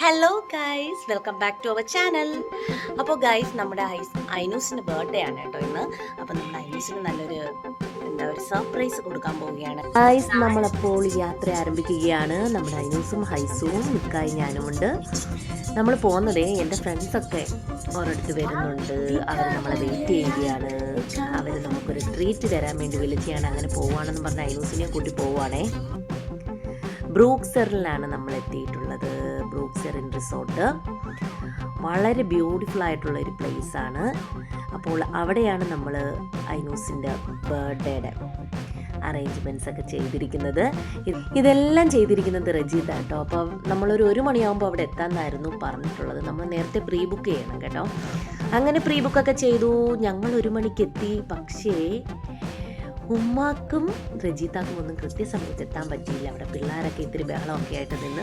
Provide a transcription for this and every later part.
Hello guys, welcome back to our channel. അപ്പോൾ guys, നമ്മുടെ ഐനൂസിൻ്റെ ബർത്ത്ഡേ ആണ് കേട്ടോ ഇന്ന്. അപ്പോൾ നമ്മൾ ഐനൂസിന് നല്ലൊരു ഒരു സർപ്രൈസ് കൊടുക്കാൻ പോവുകയാണ് ഗൈസ്. നമ്മളപ്പോൾ യാത്ര ആരംഭിക്കുകയാണ്. നമ്മുടെ ഐനൂസും ഹൈസുവും മിക്കായി ഞാനുമുണ്ട്. നമ്മൾ പോകുന്നതേ എൻ്റെ ഫ്രണ്ട്സൊക്കെ ഓരോരുത്തർ വരുന്നുണ്ട്. അവർ നമ്മളെ വെയിറ്റ് ചെയ്യുകയാണ്. അവർ നമുക്കൊരു ട്രീറ്റ് തരാൻ വേണ്ടി വിളിക്കുകയാണ്. അങ്ങനെ പോവുകയാണെന്ന് പറഞ്ഞ് ഐനൂസിനെ കൂട്ടി പോവുകയാണേ. ബ്രൂക്സറിലാണ് നമ്മൾ എത്തിയിട്ടുള്ളത്. ബ്രൂക്സറിൻ റിസോർട്ട് വളരെ ബ്യൂട്ടിഫുൾ ആയിട്ടുള്ള ഒരു പ്ലേസ് ആണ്. അപ്പോൾ അവിടെയാണ് നമ്മൾ ഐനൂസിൻ്റെ ബർത്ത്ഡേയുടെ അറേഞ്ച്മെൻറ്റ്സ് ഒക്കെ ചെയ്തിരിക്കുന്നത്. ഇതെല്ലാം ചെയ്തിരിക്കുന്നത് റജീത കേട്ടോ. അപ്പോൾ നമ്മളൊരു 1 മണിയാകുമ്പോൾ അവിടെ എത്താമെന്നായിരുന്നു പറഞ്ഞിട്ടുള്ളത്. നമ്മൾ നേരത്തെ പ്രീ ബുക്ക് ചെയ്യണം കേട്ടോ. അങ്ങനെ പ്രീ ബുക്കൊക്കെ ചെയ്തു. ഞങ്ങൾ 1 മണിക്ക് എത്തി. പക്ഷേ ഉമ്മാക്കും റജീത്താക്കും ഒന്നും കൃത്യസമയത്ത് എത്താൻ പറ്റിയില്ല. അവിടെ പിള്ളേരൊക്കെ ഇത്തിരി ബഹളമൊക്കെ ആയിട്ട് നിന്ന്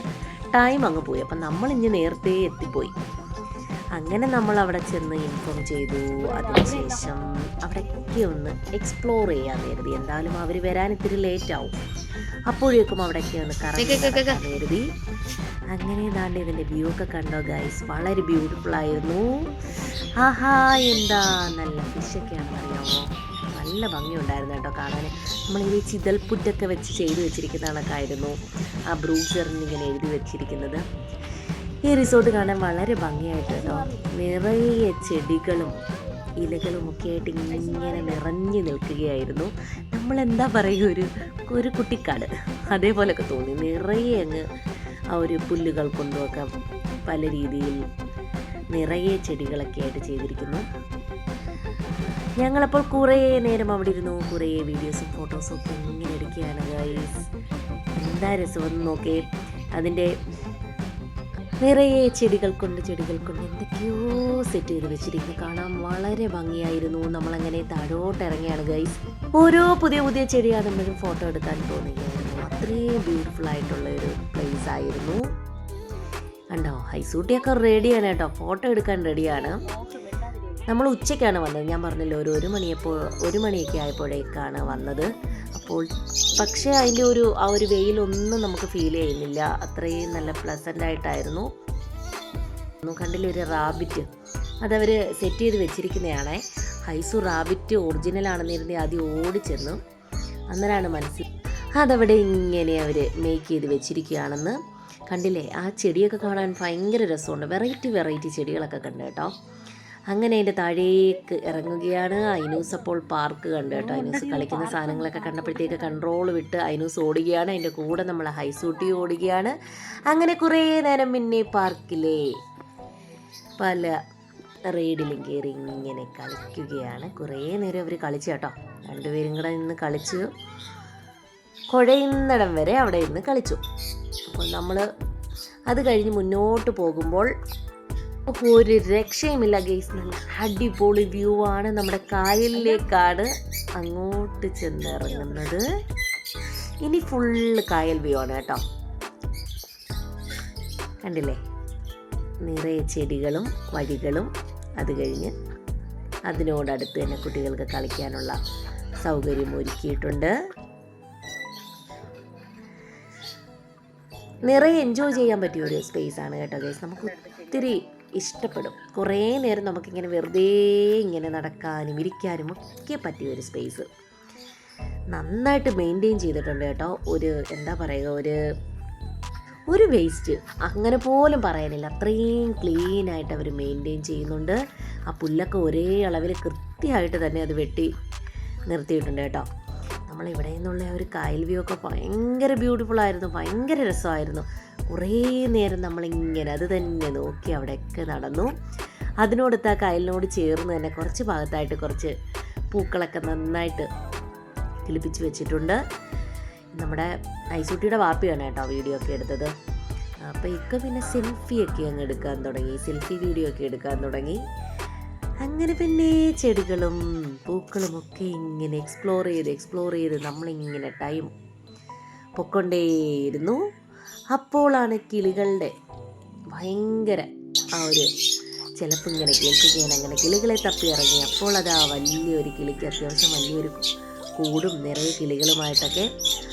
ടൈം അങ്ങ് പോയി. അപ്പം നമ്മളിഞ്ഞ് നേരത്തെ എത്തിപ്പോയി. അങ്ങനെ നമ്മൾ അവിടെ ചെന്ന് ഇൻഫോം ചെയ്തു. അതിനുശേഷം അവിടെയൊക്കെ ഒന്ന് എക്സ്പ്ലോർ ചെയ്യാൻ കരുതി. എന്തായാലും അവർ വരാൻ ഇത്തിരി ലേറ്റ് ആവും. അപ്പോഴേക്കും അവിടെയൊക്കെ ഒന്ന് കറങ്ങാൻ കരുതി. അങ്ങനെ ദാണ്ട് ഇതിൻ്റെ വ്യൂ ഒക്കെ കണ്ടോ ഗൈസ്, വളരെ ബ്യൂട്ടിഫുൾ ആയിരുന്നു. ആഹാ, എന്താ നല്ല ഫിഷൊക്കെയാണെന്ന് അറിയാമോ. നല്ല ഭംഗിയുണ്ടായിരുന്നു കേട്ടോ കാണാൻ. നമ്മളിങ്ങനെ ചിതൽപുറ്റൊക്കെ വെച്ച് ചെയ്തു വെച്ചിരിക്കുന്ന കണക്കായിരുന്നു ആ ബ്രൂക്സറിന് ഇങ്ങനെ എഴുതി വെച്ചിരിക്കുന്നത്. ഈ റിസോർട്ട് കാണാൻ വളരെ ഭംഗിയായിട്ട് കേട്ടോ. നിറയെ ചെടികളും ഇലകളും ഒക്കെ ആയിട്ട് ഇങ്ങനെ നിറഞ്ഞു നിൽക്കുകയായിരുന്നു. നമ്മളെന്താ പറയുക, ഒരു കുട്ടിക്കാട് അതേപോലെയൊക്കെ തോന്നി. നിറയെ അങ്ങ് ആ ഒരു പുല്ലുകൾ കൊണ്ടുമൊക്കെ പല രീതിയിൽ നിറയെ ചെടികളൊക്കെ ആയിട്ട് ചെയ്തിരിക്കുന്നു. ഞങ്ങളപ്പോൾ കുറേ നേരം അവിടെ ഇരുന്നു. കുറേ വീഡിയോസും ഫോട്ടോസും ഒക്കെ ഇങ്ങനെ എടുക്കുകയാണ് ഗൈസ്. എന്താ രസമെന്ന് നോക്കേ. അതിൻ്റെ നിറയെ ചെടികൾ കൊണ്ട് എന്തൊക്കെയോ സെറ്റ് ചെയ്ത് വെച്ചിരിക്കുന്നു. കാണാൻ വളരെ ഭംഗിയായിരുന്നു. നമ്മളങ്ങനെ താഴോട്ട് ഇറങ്ങിയാണ് ഗൈസ്. ഓരോ പുതിയ ചെടി കാണുമ്പോഴും ഫോട്ടോ എടുക്കാൻ തോന്നുകയായിരുന്നു. അത്രയും ബ്യൂട്ടിഫുൾ ആയിട്ടുള്ള ഒരു പ്ലേസ് ആയിരുന്നു. കണ്ടോ, ഹൈസൂട്ടിയൊക്കെ റെഡിയാണ് കേട്ടോ, ഫോട്ടോ എടുക്കാൻ റെഡിയാണ്. നമ്മൾ ഉച്ചയ്ക്കാണ് വന്നത്. ഞാൻ പറഞ്ഞല്ലോ, ഒരു 1 മണിയൊക്കെ ആയപ്പോഴേക്കാണ് വന്നത്. അപ്പോൾ പക്ഷേ അതിൻ്റെ ആ ഒരു വെയിലൊന്നും നമുക്ക് ഫീൽ ചെയ്യുന്നില്ല. അത്രയും നല്ല പ്ലസൻ്റ് ആയിട്ടായിരുന്നു. കണ്ടില്ല, ഒരു റാബിറ്റ് അതവർ സെറ്റ് ചെയ്ത് വെച്ചിരിക്കുന്നതാണേ. ഹൈസു റാബിറ്റ് ഒറിജിനൽ ആണെന്നിരുന്ന് ആദ്യം ഓടിച്ചെന്നു. അന്നേരമാണ് അതവിടെ ഇങ്ങനെ അവർ മേക്ക് ചെയ്ത് വെച്ചിരിക്കുകയാണെന്ന്. കണ്ടില്ലേ, ആ ചെടിയൊക്കെ കാണാൻ ഭയങ്കര രസമുണ്ട്. വെറൈറ്റി ചെടികളൊക്കെ കണ്ടു കേട്ടോ. അങ്ങനെ അതിൻ്റെ താഴേക്ക് ഇറങ്ങുകയാണ്. ഐനൂസ് അപ്പോൾ പാർക്ക് കണ്ടു കേട്ടോ. ഐനൂസ് കളിക്കുന്ന സാധനങ്ങളൊക്കെ കണ്ടപ്പോഴത്തേക്ക് കൺട്രോൾ വിട്ട് ഐനൂസ് ഓടുകയാണ്. അതിൻ്റെ കൂടെ നമ്മൾ ഹൈസൂട്ടി ഓടുകയാണ്. അങ്ങനെ കുറേ നേരം പിന്നെ പാർക്കിലെ പല റൈഡിലും കയറി ഇങ്ങനെ കളിക്കുകയാണ്. കുറേ നേരം അവർ കളിച്ചു കേട്ടോ. 2 പേരും കൂടെ നിന്ന് കളിച്ചു. കുഴയുന്നിടം വരെ അവിടെ ഇരുന്ന് കളിച്ചു. അപ്പോൾ നമ്മൾ അത് കഴിഞ്ഞ് മുന്നോട്ട് പോകുമ്പോൾ ഒരു രക്ഷയുമില്ല ഗൈസ്. നല്ല അടിപൊളി വ്യൂ ആണ്. നമ്മുടെ കായലിലേക്കാണ് അങ്ങോട്ട് ചെന്നിറങ്ങുന്നത്. ഇനി ഫുള്ള് കായൽ വ്യൂ ആണ് കേട്ടോ. കണ്ടില്ലേ, നിറയെ ചെടികളും വഴികളും. അത് കഴിഞ്ഞ് അതിനോടടുത്ത് തന്നെ കുട്ടികൾക്ക് കളിക്കാനുള്ള സൗകര്യം ഒരുക്കിയിട്ടുണ്ട്. നിറയെ എൻജോയ് ചെയ്യാൻ പറ്റിയ ഒരു സ്പേസ് ആണ് കേട്ടോ ഗൈസ്. നമുക്ക് ഒത്തിരി ഇഷ്ടപ്പെടും. കുറേ നേരം നമുക്കിങ്ങനെ വെറുതെ ഇങ്ങനെ നടക്കാനും ഇരിക്കാനും ഒക്കെ പറ്റിയ ഒരു സ്പേസ്. നന്നായിട്ട് മെയിൻറ്റെയിൻ ചെയ്തിട്ടുണ്ട് കേട്ടോ. എന്താ പറയുക, ഒരു വേസ്റ്റ് അങ്ങനെ പോലും പറയാനില്ല. അത്രയും ക്ലീനായിട്ട് അവർ മെയിൻറ്റെയിൻ ചെയ്യുന്നുണ്ട്. ആ പുല്ലൊക്കെ ഒരേ അളവിൽ കൃത്യമായിട്ട് തന്നെ അത് വെട്ടി നിർത്തിയിട്ടുണ്ട് കേട്ടോ. നമ്മളിവിടെ നിന്നുള്ള ഒരു കായൽ വ്യൂ ഒക്കെ ഭയങ്കര ബ്യൂട്ടിഫുൾ ആയിരുന്നു. ഭയങ്കര രസമായിരുന്നു. കുറേ നേരം നമ്മളിങ്ങനെ അത് തന്നെ നോക്കി അവിടെയൊക്കെ നടന്നു. അതിനോടത്ത് ആ കായലിനോട് ചേർന്ന് തന്നെ കുറച്ച് ഭാഗത്തായിട്ട് കുറച്ച് പൂക്കളൊക്കെ നന്നായിട്ട് കിളിപ്പിച്ച് വെച്ചിട്ടുണ്ട്. നമ്മുടെ ഐസൂട്ടിയുടെ വാപ്പിയാണ് കേട്ടോ വീഡിയോ ഒക്കെ എടുത്തത്. അപ്പോൾ പിന്നെ സെൽഫിയൊക്കെ അങ്ങ് എടുക്കാൻ തുടങ്ങി. സെൽഫി വീഡിയോ ഒക്കെ എടുക്കാൻ തുടങ്ങി. അങ്ങനെ പിന്നെ ചെടികളും പൂക്കളും ഒക്കെ ഇങ്ങനെ എക്സ്പ്ലോർ ചെയ്ത് നമ്മളിങ്ങനെ ടൈം പൊക്കൊണ്ടേയിരുന്നു. അപ്പോഴാണ് കിളികളുടെ ഭയങ്കര ചിലപ്പോൾ ഇങ്ങനെ കേൾക്കുകയാണ്. അങ്ങനെ കിളികളെ തപ്പി ഇറങ്ങി. അപ്പോൾ അത് ആ വലിയൊരു കിളിക്ക്, അത്യാവശ്യം വലിയൊരു കൂടും നിറയെ കിളികളുമായിട്ടൊക്കെ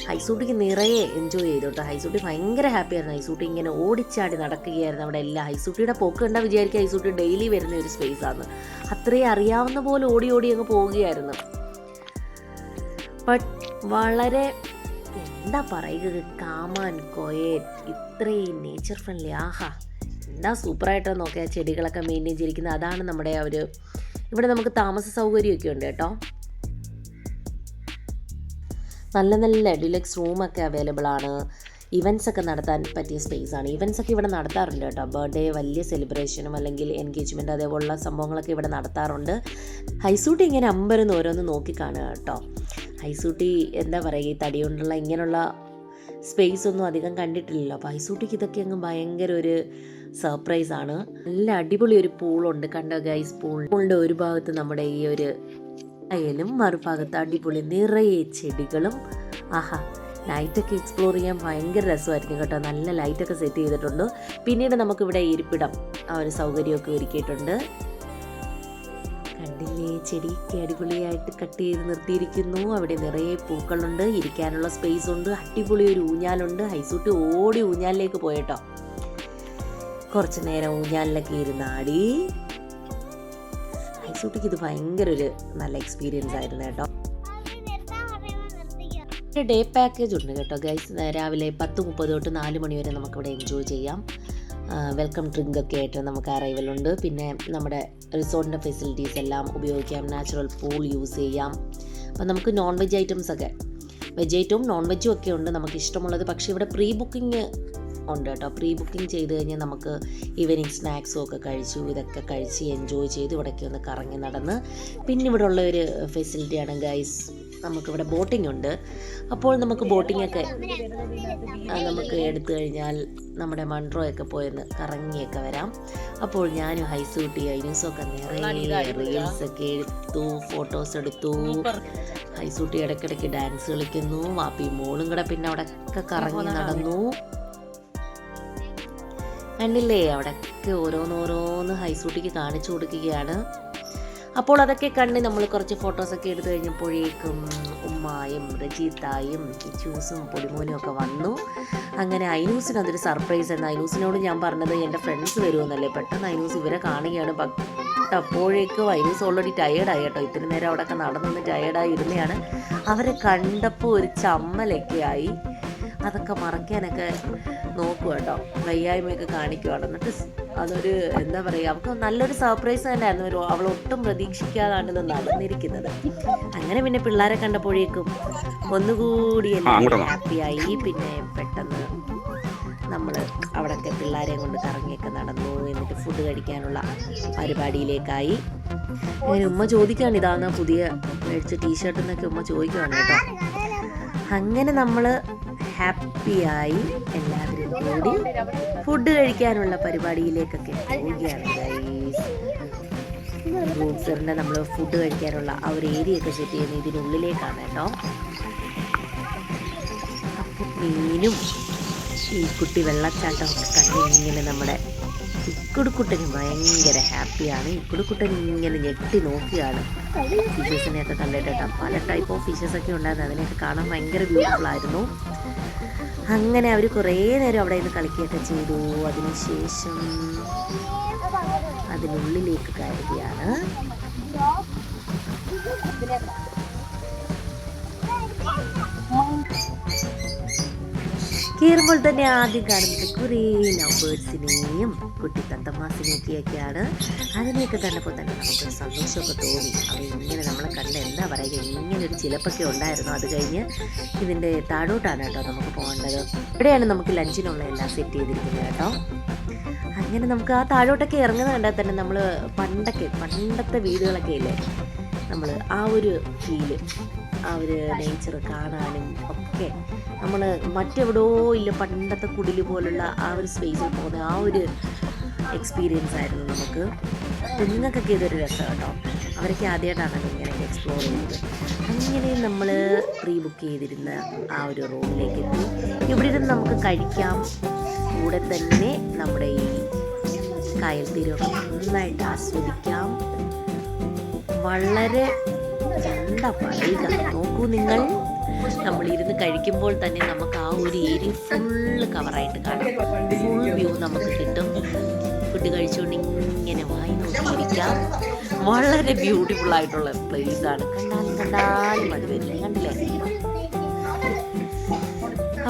ഹൈസൂട്ടിക്ക് നിറയെ എൻജോയ് ചെയ്തു കേട്ടോ. ഹൈസൂട്ടി ഭയങ്കര ഹാപ്പിയായിരുന്നു. ഹൈസൂട്ടി ഇങ്ങനെ ഓടിച്ചാടി നടക്കുകയായിരുന്നു അവിടെ എല്ലാം. ഹൈസൂട്ടിയുടെ പോക്ക് കണ്ടാൽ വിചാരിക്കുക ഹൈസൂട്ടി ഡെയിലി വരുന്ന ഒരു സ്പേസാണ്. അത്രയും അറിയാവുന്ന പോലെ ഓടി ഓടി അങ്ങ് പോവുകയായിരുന്നു. ബട്ട് വളരെ എന്താ പറയുക, കാമാൻ കോയറ്റ്, ഇത്രയും നേച്ചർ ഫ്രണ്ട്ലി. ആഹാ, എന്താ സൂപ്പറായിട്ട് നോക്കിയാൽ ചെടികളൊക്കെ മെയിൻറ്റെയിൻ ചെയ്തിരിക്കുന്നത്. അതാണ് നമ്മുടെ ഒരു ഇവിടെ നമുക്ക് താമസ സൗകര്യമൊക്കെ ഉണ്ട് കേട്ടോ. നല്ല നല്ല ഡിലക്സ് റൂമൊക്കെ അവൈലബിൾ ആണ്. ഇവൻറ്റ്സ് ഒക്കെ നടത്താൻ പറ്റിയ സ്പേസാണ്. ഇവൻറ്റ്സ് ഒക്കെ ഇവിടെ നടത്താറുണ്ട് കേട്ടോ. ബർത്ത്ഡേ, വലിയ സെലിബ്രേഷനും അല്ലെങ്കിൽ എൻഗേജ്മെൻറ്റ് അതേപോലുള്ള സംഭവങ്ങളൊക്കെ ഇവിടെ നടത്താറുണ്ട്. ഹൈസൂട്ടി ഇങ്ങനെ അമ്പരന്ന് ഓരോന്ന് നോക്കിക്കാണുക കേട്ടോ. ഹൈസൂട്ടി എന്താ പറയുക, ഈ തടി കൊണ്ടുള്ള ഇങ്ങനെയുള്ള സ്പേസ് ഒന്നും അധികം കണ്ടിട്ടില്ലല്ലോ. അപ്പോൾ ഹൈസൂട്ടിക്ക് ഇതൊക്കെ അങ്ങ് ഭയങ്കര ഒരു സർപ്രൈസാണ്. നല്ല അടിപൊളി ഒരു പൂളുണ്ട്, കണ്ടോ ഗൈസ്. പൂളിൻ്റെ ഒരു ഭാഗത്ത് നമ്മുടെ ഈ ഒരു അയലും മറുഭാഗത്ത് അടിപൊളി നിറയെ ചെടികളും. ആഹാ, നൈറ്റൊക്കെ എക്സ്പ്ലോർ ചെയ്യാൻ ഭയങ്കര രസമായിരിക്കും കേട്ടോ. നല്ല ലൈറ്റൊക്കെ സെറ്റ് ചെയ്തിട്ടുണ്ട്. പിന്നീട് നമുക്കിവിടെ ഇരിപ്പിടം ആ ഒരു സൗകര്യമൊക്കെ ഒരുക്കിയിട്ടുണ്ട്. കണ്ടില്ലേ, ചെടിയൊക്കെ അടിപൊളിയായിട്ട് കട്ട് ചെയ്ത് നിർത്തിയിരിക്കുന്നു. അവിടെ നിറയെ പൂക്കളുണ്ട്, ഇരിക്കാനുള്ള സ്പേസ് ഉണ്ട്, അടിപൊളി ഒരു ഊഞ്ഞാലുണ്ട്. ഹൈസൂട്ടി ഓടി ഊഞ്ഞാലിലേക്ക് പോയിട്ടോ. കുറച്ച് നേരം ഊഞ്ഞാലിലൊക്കെ ഇരുന്നാടി. ഹൈസൂട്ടിക്ക് ഇത് ഭയങ്കര ഒരു നല്ല എക്സ്പീരിയൻസ് ആയിരുന്നു കേട്ടോ. ഡേ പാക്കേജ് ഉണ്ട് കേട്ടോ ഗൈസ്. രാവിലെ 10:30 തൊട്ട് 4 മണി വരെ നമുക്കിവിടെ എൻജോയ് ചെയ്യാം. വെൽക്കം ഡ്രിങ്ക് ഒക്കെ ആയിട്ട് നമുക്ക് അറൈവലുണ്ട്. പിന്നെ നമ്മുടെ റിസോർട്ടിൻ്റെ ഫെസിലിറ്റീസ് എല്ലാം ഉപയോഗിക്കാം. നാച്ചുറൽ പൂൾ യൂസ് ചെയ്യാം. അപ്പം നമുക്ക് നോൺ വെജ് ഐറ്റംസ് ഒക്കെ, വെജ് ഐറ്റവും നോൺ വെജും ഒക്കെ ഉണ്ട് നമുക്ക് ഇഷ്ടമുള്ളത്. പക്ഷേ ഇവിടെ പ്രീ ബുക്കിംഗ് ഉണ്ട് കേട്ടോ. പ്രീ ബുക്കിംഗ് ചെയ്ത് കഴിഞ്ഞാൽ നമുക്ക് ഈവനിങ് സ്നാക്സും ഒക്കെ കഴിച്ചു, ഇതൊക്കെ കഴിച്ച് എൻജോയ് ചെയ്ത് ഇവിടേക്ക് ഒന്ന് കറങ്ങി നടന്ന്. പിന്നെ ഇവിടെ ഉള്ള ഒരു ഫെസിലിറ്റിയാണ് ഗൈസ്, നമുക്കിവിടെ ബോട്ടിംഗ് ഉണ്ട്. അപ്പോൾ നമുക്ക് ബോട്ടിങ്ങൊക്കെ നമുക്ക് എടുത്തു കഴിഞ്ഞാൽ നമ്മുടെ മൺട്രോയൊക്കെ പോയെന്ന് കറങ്ങിയൊക്കെ വരാം. അപ്പോൾ ഞാനും ഹൈസൂട്ടി ഐനൂസൊക്കെ നിറയെ റീൽസൊക്കെ എടുത്തു, ഫോട്ടോസ് എടുത്തു. ഹൈസൂട്ടി ഇടയ്ക്കിടയ്ക്ക് ഡാൻസ് കളിക്കുന്നു. വാപ്പി മോളും കൂടെ പിന്നെ അവിടെയൊക്കെ കറങ്ങി നടന്നു. കണ്ടില്ലേ, അവിടെയൊക്കെ ഓരോന്നോരോന്ന് ഹൈസൂട്ടിക്ക് കാണിച്ചു കൊടുക്കുകയാണ്. അപ്പോൾ അതൊക്കെ കണ്ട് നമ്മൾ കുറച്ച് ഫോട്ടോസൊക്കെ എടുത്തു കഴിഞ്ഞപ്പോഴേക്കും ഉമ്മായും റജീത്തായും കിച്ചൂസും പൊടിമോനും ഒക്കെ വന്നു. അങ്ങനെ ഐനൂസിന് അതൊരു സർപ്രൈസ് എന്ന് ഐനൂസിനോട് ഞാൻ പറഞ്ഞത് എൻ്റെ ഫ്രണ്ട്സ് വരുമെന്നല്ലേ. പെട്ടെന്ന് ഐനൂസ് ഇവരെ കാണുകയാണ്. അപ്പോഴേക്കും ഐനൂസ് ഓൾറെഡി ടയേർഡായി കേട്ടോ. ഇത്തിരി നേരം അവിടെയൊക്കെ നടന്നൊന്ന് ടയേർഡായി ഇരുന്നതാണ്. അവരെ കണ്ടപ്പോൾ ഒരു ചമ്മലൊക്കെ ആയി. അതൊക്കെ മറയ്ക്കാനൊക്കെ നോക്കുക കേട്ടോ, വയ്യായ്മയൊക്കെ കാണിക്കുവാണ്. എന്നിട്ട് അതൊരു എന്താ പറയുക, അവൾക്ക് നല്ലൊരു സർപ്രൈസ് തന്നെയായിരുന്നു. അവൾ ഒട്ടും പ്രതീക്ഷിക്കാതാണ് ഇത് നടന്നിരിക്കുന്നത്. അങ്ങനെ പിന്നെ പിള്ളേരെ കണ്ടപ്പോഴേക്കും ഒന്നുകൂടി എല്ലാം ഹാപ്പിയായി. പിന്നെ പെട്ടെന്ന് നമ്മൾ അവിടെയൊക്കെ പിള്ളേരെയും കൊണ്ട് കറങ്ങിയൊക്കെ നടന്നു. എന്നിട്ട് ഫുഡ് കഴിക്കാനുള്ള പരിപാടിയിലേക്കായി. അങ്ങനെ ഉമ്മ ചോദിക്കുകയാണ്, ഇതാണ് പുതിയ മേടിച്ച ടീഷർട്ട് എന്നൊക്കെ ഉമ്മ ചോദിക്കുകയാണ് കേട്ടോ. അങ്ങനെ നമ്മൾ ഹാപ്പിയായി എല്ലാവരും കൂടി ഫുഡ് കഴിക്കാനുള്ള പരിപാടിയിലേക്കൊക്കെ പോവുകയാണ് ഗൈസ്. റൂംസറിൻ്റെ നമ്മൾ ഫുഡ് കഴിക്കാനുള്ള ആ ഒരു ഏരിയയൊക്കെ സെറ്റ് ചെയ്യുന്നത് ഇതിനുള്ളിലേക്കാണ് കേട്ടോ. അപ്പോൾ മീനും ഈ കുട്ടി വെള്ളച്ചാട്ടമൊക്കെ കണ്ട് ഇങ്ങനെ നമ്മുടെ ഇക്കുടുക്കുട്ടന് ഭയങ്കര ഹാപ്പിയാണ്. ഇക്കുടുക്കുട്ടൻ ഇങ്ങനെ ഞെട്ടി നോക്കിയാണ് ഫിഷസിനെയൊക്കെ കണ്ടിട്ട് കേട്ടോ. പല ടൈപ്പ് ഓഫ് ഫിഷസൊക്കെ ഉണ്ടായിരുന്നു. അതിനെയൊക്കെ കാണാൻ ഭയങ്കര ബ്യൂട്ടിഫുൾ ആയിരുന്നു. അങ്ങനെ അവർ കുറേ നേരം അവിടെ നിന്ന് കളിക്കുകയൊക്കെ ചെയ്തു. അതിനുശേഷം അതിനുള്ളിലേക്ക് കയറുകയാണ്. കയറുമ്പോൾ തന്നെ ആദ്യം കാണുന്നത് കുറേ ലവ് ബേർഡ്സിനെയും കുട്ടി തത്തമാസിനെയൊക്കെയാണ്. അതിനെയൊക്കെ കണ്ടപ്പോൾ തന്നെ നമുക്ക് സന്തോഷമൊക്കെ തോന്നി. അവരിങ്ങനെ നമ്മളെ കണ്ട് എന്താ പറയുക, ഇങ്ങനൊരു ചിലപ്പൊക്കെ ഉണ്ടായിരുന്നു. അത് കഴിഞ്ഞ് ഇതിൻ്റെ താഴോട്ടാണ് കേട്ടോ നമുക്ക് പോകേണ്ടത്. ഇവിടെയാണ് നമുക്ക് ലഞ്ചിനുള്ള എല്ലാം സെറ്റ് ചെയ്തിരിക്കുന്നത് കേട്ടോ. അങ്ങനെ നമുക്ക് ആ താഴോട്ടൊക്കെ ഇറങ്ങുന്നത് കണ്ടാൽ തന്നെ നമ്മൾ പണ്ടത്തെ വീടുകളൊക്കെ ഇല്ലേ, നമ്മൾ ആ ഒരു ഫീല്, ആ ഒരു നേച്ചർ കാണാനും ഒക്കെ നമ്മൾ മറ്റെവിടോ ഇല്ല, പണ്ടത്തെ കുടിൽ പോലുള്ള ആ ഒരു സ്പേസിൽ പോകുന്ന ആ ഒരു എക്സ്പീരിയൻസ് ആയിരുന്നു നമുക്ക്. കുഞ്ഞുങ്ങൾക്കൊക്കെ ഇതൊരു രസം കേട്ടോ. അവരൊക്കെ ആദ്യമായിട്ടാണ് ഇങ്ങനെയൊക്കെ എക്സ്പ്ലോർ ചെയ്യുന്നത്. അങ്ങനെ നമ്മൾ പ്രീ ബുക്ക് ചെയ്തിരുന്ന ആ ഒരു റൂമിലേക്ക് എത്തി. ഇവിടെ ഇരുന്ന് നമുക്ക് കഴിക്കാം. കൂടെ തന്നെ നമ്മുടെ ഈ കായൽ തീരമൊക്കെ നന്നായിട്ട് ആസ്വദിക്കാം. വളരെ എന്താ പറയുക, നോക്കൂ നിങ്ങൾ. നമ്മളിരുന്ന് കഴിക്കുമ്പോൾ തന്നെ നമുക്ക് ആ ഒരു ഏരിയ ഫുള്ള് കവറായിട്ട് കാണാം. ഫുൾ വ്യൂ നമുക്ക് കിട്ടും. ഫുഡ് കഴിച്ചുകൊണ്ട് ഇങ്ങനെ വായി നോക്കിയിരിക്കാം. വളരെ ബ്യൂട്ടിഫുൾ ആയിട്ടുള്ള പ്ലേസ് ആണ്. കണ്ടാലും മതി വരില്ലേ, കണ്ടില്ലേ?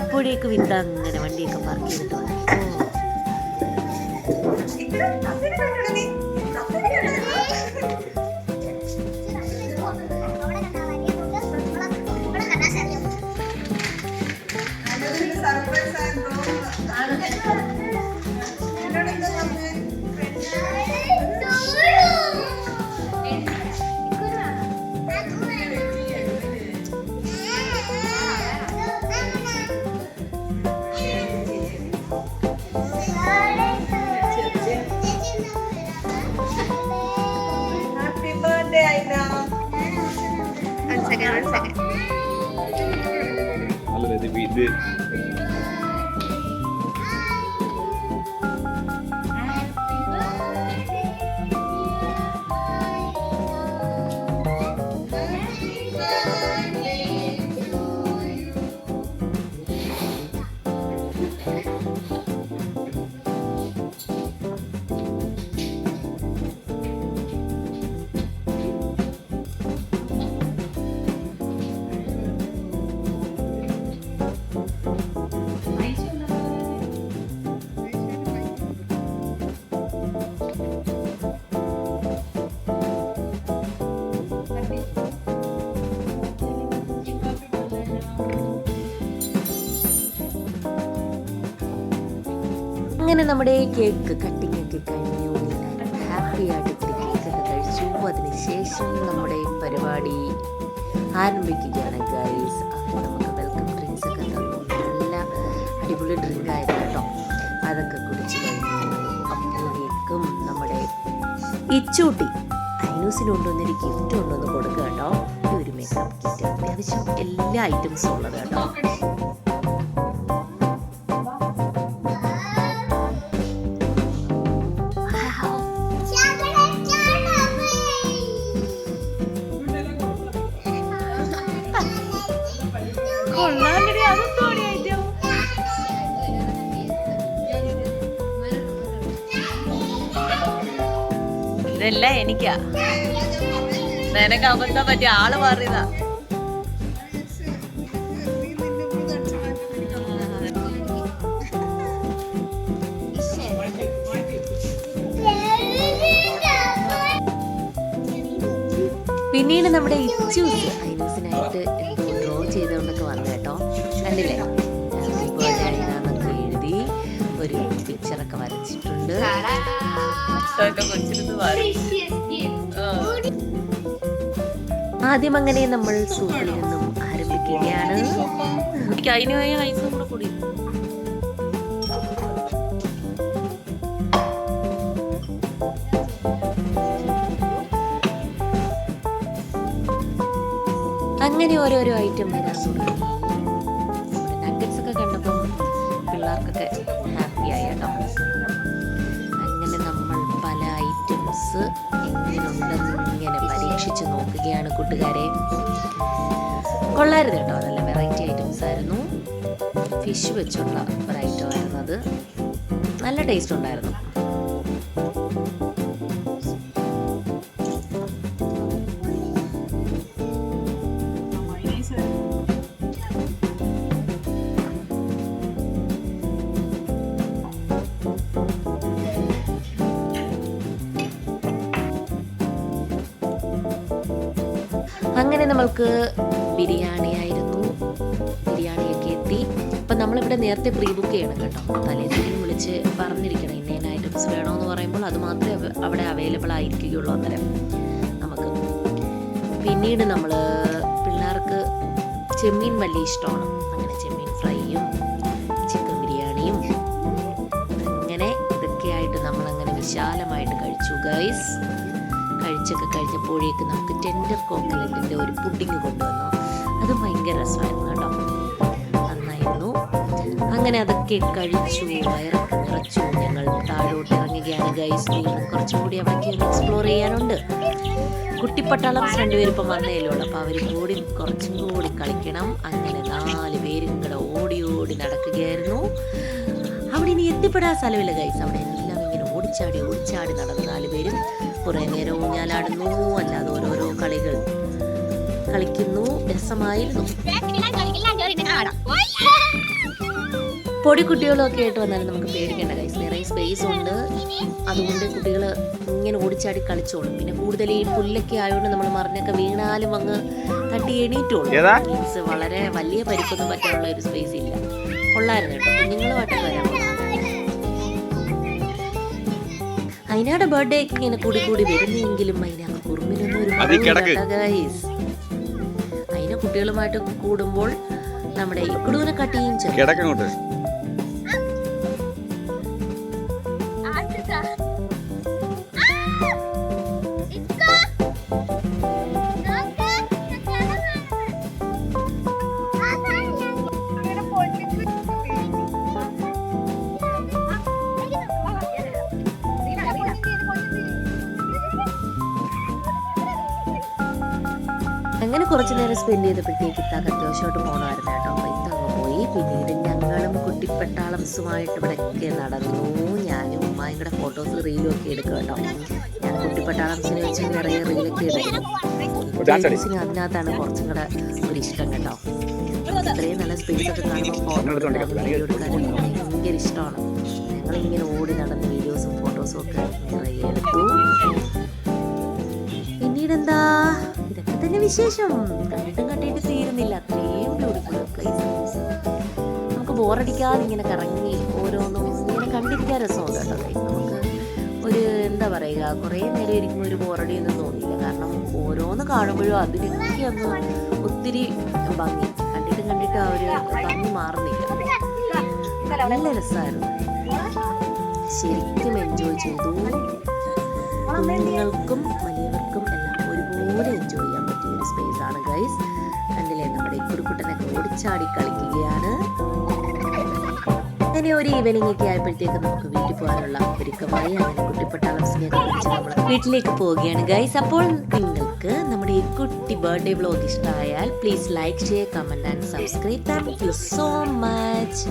അപ്പോഴേക്ക് വിന്ത അങ്ങനെ വണ്ടിയൊക്കെ പാർക്ക് ചെയ്തിട്ട് വന്നു. അങ്ങനെ നമ്മുടെ കേക്ക് കട്ടിങ് ഒക്കെ കഴിഞ്ഞു. ഹാപ്പി ആയിട്ട് കേക്കൊക്കെ കഴിച്ചു. അതിനുശേഷം നമ്മുടെ പരിപാടി ആരംഭിക്കുകയാണ് ഗൈസ്. നമുക്ക് വെൽക്കം ഡ്രിങ്ക്സ് ഒക്കെ തന്നു. നല്ല അടിപൊളി ഡ്രിങ്ക് ആയിരുന്നു കേട്ടോ. അതൊക്കെ കുടിച്ച് കഴിഞ്ഞു. അപ്പോഴേക്കും നമ്മുടെ ഇച്ചൂട്ടി ഐനൂസിന് കൊണ്ടുവന്നൊരു ഗിഫ്റ്റ് കൊണ്ടുവന്ന് കൊടുക്കുക കേട്ടോ. ഒരു മേക്കപ്പ് കിറ്റ്, അത്യാവശ്യം എല്ലാ ഐറ്റംസും ഉള്ളത് കേട്ടോ. ഇതെല്ലാം എനിക്കാ, നിനക്ക് അബദ്ധം പറ്റിയ ആള് മാറിയതാ. പിന്നീട് നമ്മുടെ ഇച്ചൂസ് ഐനൂസിനായിട്ട് എന്തോ ഡ്രോ ചെയ്തുകൊണ്ടൊക്കെ വന്നു കേട്ടോ. കണ്ടില്ലേ, എന്നൊക്കെ എഴുതി ഒരു പിക്ചറൊക്കെ വരച്ചിട്ടുണ്ട്. ആദ്യം അങ്ങനെ നമ്മൾ സൂപ്പിൽ നിന്നും ആരംഭിക്കുകയാണ്. അതിനായ ഐസും കൂടെ കൂടി. അങ്ങനെ ഓരോരോ ഐറ്റം വരാൻ തുടങ്ങി. നഗറ്റ്സ് ഒക്കെ കണ്ടപ്പോൾ പിള്ളേർക്കൊക്കെ ഹാപ്പിയായി കേട്ടോ. അങ്ങനെ നമ്മൾ പല ഐറ്റംസ് എങ്ങനെയുണ്ടെന്നിങ്ങനെ പരീക്ഷിച്ച് നോക്കുകയാണ് കൂട്ടുകാരെ. കൊള്ളായിരുന്നു കേട്ടോ, നല്ല വെറൈറ്റി ഐറ്റംസ് ആയിരുന്നു. ഫിഷ് വെച്ചുള്ള ഒരു ഐറ്റം ആയിരുന്നു അത്. നല്ല ടേസ്റ്റ് ഉണ്ടായിരുന്നു. അങ്ങനെ നമ്മൾക്ക് ബിരിയാണി ആയിരുന്നു. ബിരിയാണിയൊക്കെ എത്തി. അപ്പം നമ്മളിവിടെ നേരത്തെ പ്രീ ബുക്ക് ചെയ്യണം കേട്ടോ. തലേദിവസം വിളിച്ച് പറഞ്ഞിരിക്കണം ഇന്ന ഐറ്റംസ് വേണമെന്ന് പറയുമ്പോൾ അത് മാത്രമേ അവിടെ അവൈലബിൾ ആയിരിക്കുകയുള്ളൂ അന്നേരം നമുക്ക്. പിന്നീട് നമ്മൾ പിള്ളേർക്ക് ചെമ്മീൻ വലിയ ഇഷ്ടമാണ്. അങ്ങനെ ചെമ്മീൻ ഫ്രൈയും ചിക്കൻ ബിരിയാണിയും അങ്ങനെ ഇതൊക്കെയായിട്ട് നമ്മളങ്ങനെ വിശാലമായിട്ട് കഴിച്ചു ഗൈസ്. കഴിച്ചൊക്കെ കഴിഞ്ഞപ്പോഴേക്ക് നമുക്ക് ടെൻഡർ കോക്കനട്ടിൻ്റെ ഒരു പുഡിങ് കൊണ്ടുവന്നു. അത് ഭയങ്കര രസമായിരുന്നു കേട്ടോ, നന്നായിരുന്നു. അങ്ങനെ അതൊക്കെ കഴിച്ചു, വയറൊക്കെ നിറച്ചു. ഞങ്ങൾ താഴോട്ട് ഉള്ളിലോട്ട് ഇറങ്ങുകയാണ് ഗൈസ്. കുറച്ചും കൂടി അവിടേക്ക് ഒന്ന് എക്സ്പ്ലോർ ചെയ്യാനുണ്ട്. കുട്ടിപ്പട്ടാളം രണ്ടുപേരും ഇപ്പം വന്നേലോ, അപ്പോൾ അവർ കൂടി കുറച്ചും കൂടി കളിക്കണം. അങ്ങനെ 4 പേരും കൂടെ ഓടി ഓടി നടക്കുകയായിരുന്നു. അവിടെ ഇനി എത്തിപ്പെടാൻ സ്ഥലമില്ല ഗൈസ്. അവിടെ എല്ലാം ഇങ്ങനെ ഓടിച്ചാടി ഓടിച്ചാടി നടന്നു 4 പേരും. കുറേ നേരം ഊഞ്ഞാലാടുന്നു, അല്ലാതെ ഓരോരോ കളികൾ കളിക്കുന്നു. രസമായിരുന്നു. പൊടിക്കുട്ടികളൊക്കെ ആയിട്ട് വന്നാലും നമുക്ക് പേടിക്കേണ്ട ഗൈസ്. നിറയെ സ്പേസ് ഉണ്ട്, അതുകൊണ്ട് കുട്ടികൾ ഇങ്ങനെ ഓടിച്ചാടി കളിച്ചോളും. പിന്നെ കൂടുതൽ ഈ പുല്ലൊക്കെ ആയതുകൊണ്ട് നമ്മൾ മറിഞ്ഞൊക്കെ വീണാലും അങ്ങ് തട്ടി എണീറ്റോളും. മീൻസ് വളരെ വലിയ പരിക്കൊന്നും പറ്റാനുള്ള ഒരു സ്പേസ് ഇല്ല. കൊള്ളായിരുന്നു കേട്ടോ. കുഞ്ഞുങ്ങളുമായിട്ട് വരാൻ അതിനയുടെ ബർത്ത്ഡേ ഒക്കെ ഇങ്ങനെ കൂടി കൂടി വരുന്നെങ്കിലും അതിനൊക്കെ കുറുമിനൊന്നും ഒരു ഗൈസ്. അതിനെ കുട്ടികളുമായിട്ട് കൂടുമ്പോൾ നമ്മുടെ ഇക്കുടൂനെ കട്ടിയും ചെറുപ്പം. അങ്ങനെ കുറച്ച് നേരം സ്പെൻഡ് ചെയ്തപ്പോഴത്തേക്ക് ഇത്താക്ക് അത്യാവശ്യമായിട്ട് പോകണമായിരുന്നു കേട്ടോ. അപ്പോൾ ഇത്തങ്ങ് പോയി. പിന്നീട് ഞങ്ങളും കുട്ടിപ്പട്ടാളംസുമായിട്ട് ഇവിടെയൊക്കെ നടന്നു. ഞാനും ഉമ്മായും കൂടെ ഫോട്ടോസ് റീലും ഒക്കെ എടുക്കും കേട്ടോ. ഞാൻ കുട്ടിപ്പട്ടാളംസിനെ വെച്ച് നിറയെ റീലൊക്കെ എടുക്കും. ലേഡീസിന് അതിനകത്താണ് കുറച്ചും കൂടെ ഒരു ഇഷ്ടം കേട്ടോ. ഇത്രയും നല്ല സ്പേസ് ഒക്കെ കാണുമ്പോൾ ഫോട്ടോ എടുക്കാനും ഭയങ്കര ഇഷ്ടമാണ്. ഞങ്ങളിങ്ങനെ ഓടി നടന്ന് വീഡിയോസും ഫോട്ടോസും ഒക്കെ നിറയെ എടുത്തു. പിന്നീടെന്താ, ഇതൊക്കെ തന്നെ വിശേഷം. കണ്ടിട്ട് തീരുന്നില്ല. അത്രയും ബ്യൂട്ടിഫുൾ പ്ലേസ്. നമുക്ക് ബോറടിക്കാതെ ഇങ്ങനെ കറങ്ങി ഓരോന്നും ഇങ്ങനെ കണ്ടിരിക്കാൻ രസമുണ്ട് കേട്ടോ ഗൈസ്. നമുക്ക് ഒരു എന്താ പറയുക, കുറേ നേരം ഇരിക്കുമ്പോൾ ഒരു ബോറടിയൊന്നും തോന്നിയില്ല. കാരണം ഓരോന്ന് കാണുമ്പോഴും അതിനൊക്കെ അങ്ങ് ഒത്തിരി ഭംഗി. കണ്ടിട്ട് ആ ഒരു ഭംഗി മാറുന്നില്ല. നല്ല രസമായിരുന്നു. ശരിക്കും എൻജോയ് ചെയ്തു. കുഞ്ഞുങ്ങൾക്കും വലിയവർക്കും എല്ലാം ഒരുപോലെ എൻജോയ് ചെയ്യാൻ പറ്റിയ ഒരു സ്പേസ് ആണ് ഗൈസ്. കണ്ടില്ലേ, നമ്മുടെ കുടുക്കുട്ടനൊക്കെ ഓടിച്ചാടി കളിക്കുകയാണ്. അങ്ങനെ ഒരു ഈവനിങ് ഒക്കെ ആയപ്പോഴത്തേക്ക് നമുക്ക് വീട്ടിൽ പോകാനുള്ള ഒരുക്കമായി. അങ്ങനെ കുട്ടിപ്പട്ടാളംസിനെ കുറിച്ച് നമ്മൾ വീട്ടിലേക്ക് പോവുകയാണ് ഗൈസ്. അപ്പോൾ നിങ്ങൾക്ക് നമ്മുടെ ഈ കുട്ടി ബർത്ത്ഡേ വ്ലോഗ് ഇഷ്ടമായാൽ please like, share, comment and subscribe. Thank you so much.